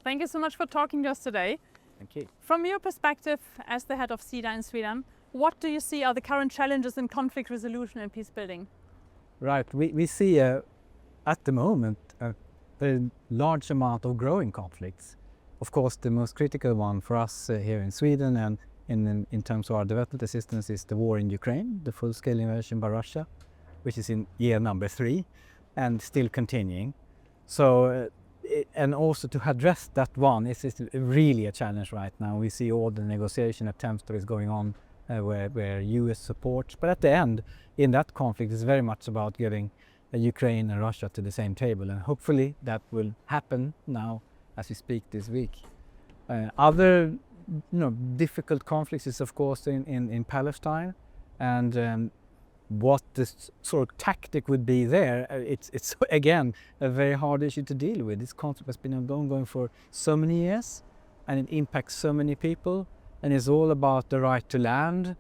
Thank you so much for talking to us today. Thank you. From your perspective as the head of SIDA in Sweden, what do you see are the current challenges in conflict resolution and peace building? Right, we see at the moment a very large amount of growing conflicts. Of course, the most critical one for us here in Sweden and in terms of our development assistance is the war in Ukraine, the full-scale invasion by Russia, which is in year number 3 and still continuing. So, and also to address that one is really a challenge right now. We see all the negotiation attempts that is going on where US supports, but at the end in that conflict is very much about getting Ukraine and Russia to the same table, and hopefully that will happen now as we speak this week. Other difficult conflicts is of course in Palestine, and what this sort of tactic would be there, it's again a very hard issue to deal with. This conflict has been ongoing for so many years and it impacts so many people, and it's all about the right to land,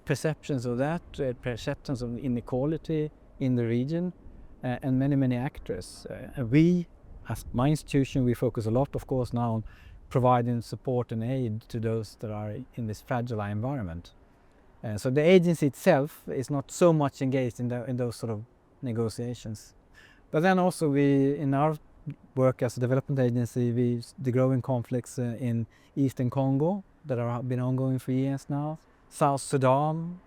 perceptions of that, perceptions of inequality in the region, and many actors. We, as my institution, we focus a lot of course now on providing support and aid to those that are in this fragile environment. So the agency itself is not so much engaged in those sort of negotiations. But then also we, in our work as a development agency, the growing conflicts in Eastern Congo that have been ongoing for years now, South Sudan,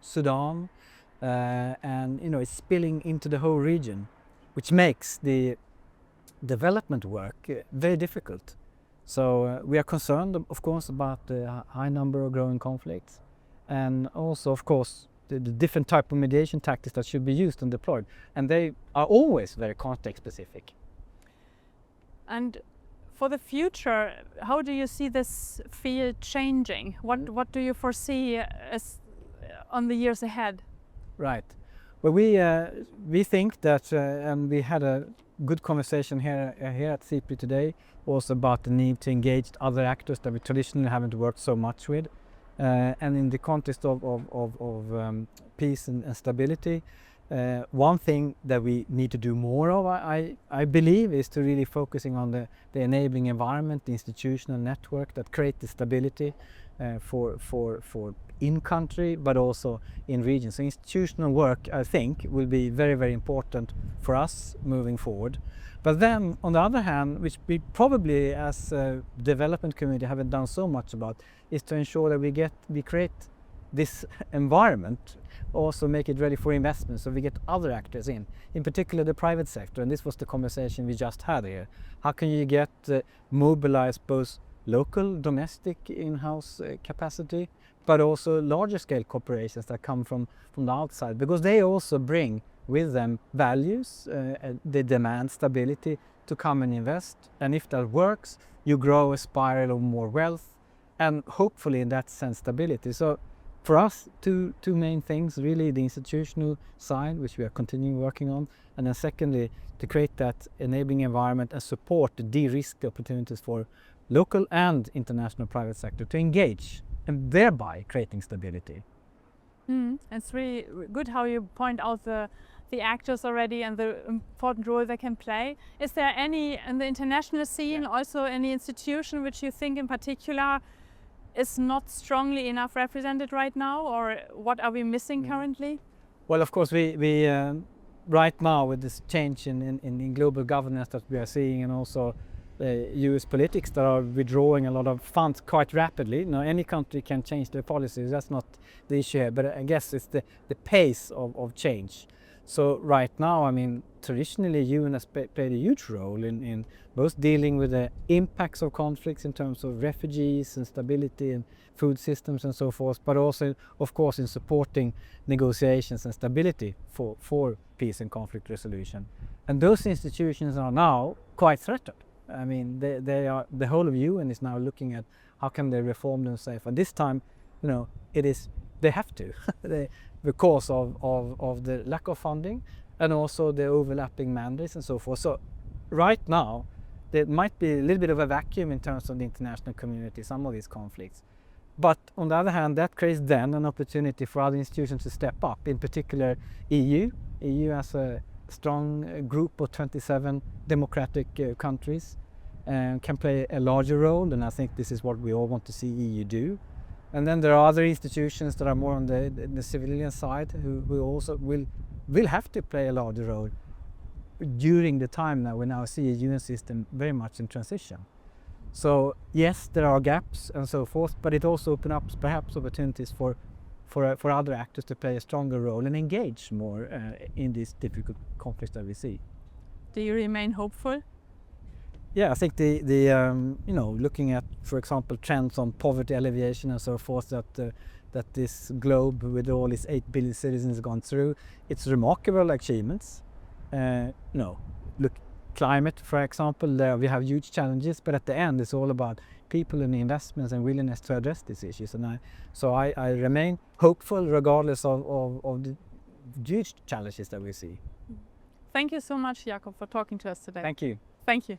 and it's spilling into the whole region, which makes the development work very difficult. So we are concerned, of course, about the high number of growing conflicts, and also, of course, the different type of mediation tactics that should be used and deployed, and they are always very context-specific. And for the future, how do you see this field changing? What do you foresee as on the years ahead? Right. Well, we think that, and we had a good conversation here at SIPRI today, also about the need to engage other actors that we traditionally haven't worked so much with. And in the context of peace and stability, one thing that we need to do more of, I believe, is to really focusing on the enabling environment, the institutional network that create the stability for in country, but also in regions. So institutional work, I think, will be very important for us moving forward. But then, on the other hand, which we probably as a development community haven't done so much about, is to ensure that we create this environment, also make it ready for investment, so we get other actors in particular the private sector. And this was the conversation we just had here. How can you get mobilized both local, domestic, in-house capacity, but also larger scale corporations that come from the outside, because they also bring with them values, they demand stability to come and invest, and if that works, you grow a spiral of more wealth and hopefully in that sense stability. So for us, two main things really: the institutional side, which we are continuing working on, and then secondly, to create that enabling environment and support the de-risk opportunities for local and international private sector to engage, and thereby creating stability. It's really good how you point out the actors already and the important role they can play. Is there any in the international scene, also any institution which you think in particular is not strongly enough represented right now, or what are we missing currently? Well, of course, we right now with this change in global governance that we are seeing, and also US politics that are withdrawing a lot of funds quite rapidly. Now, any country can change their policies, that's not the issue here, but I guess it's the pace of change. So right now, I mean, traditionally UN has played a huge role in both dealing with the impacts of conflicts in terms of refugees and stability and food systems and so forth, but also, of course, in supporting negotiations and stability for peace and conflict resolution. And those institutions are now quite threatened. I mean, the whole of UN is now looking at how can they reform themselves, and this time, they have to because of the lack of funding and also the overlapping mandates and so forth. So right now there might be a little bit of a vacuum in terms of the international community, some of these conflicts. But on the other hand, that creates then an opportunity for other institutions to step up, in particular EU as a strong group of 27 democratic countries can play a larger role, and I think this is what we all want to see EU do. And then there are other institutions that are more on the civilian side who also will have to play a larger role during the time that we now see a UN system very much in transition. So yes, there are gaps and so forth, but it also opens up perhaps opportunities for other actors to play a stronger role and engage more in these difficult conflicts that we see. Do you remain hopeful? Yeah, I think the you know, looking at, for example, trends on poverty alleviation and so forth that this globe with all its 8 billion citizens has gone through, it's remarkable achievements. You know, look, climate, for example, there we have huge challenges, but at the end it's all about people and investments and willingness to address these issues. And I remain hopeful regardless of the huge challenges that we see. Thank you so much, Jakob, for talking to us today. Thank you. Thank you.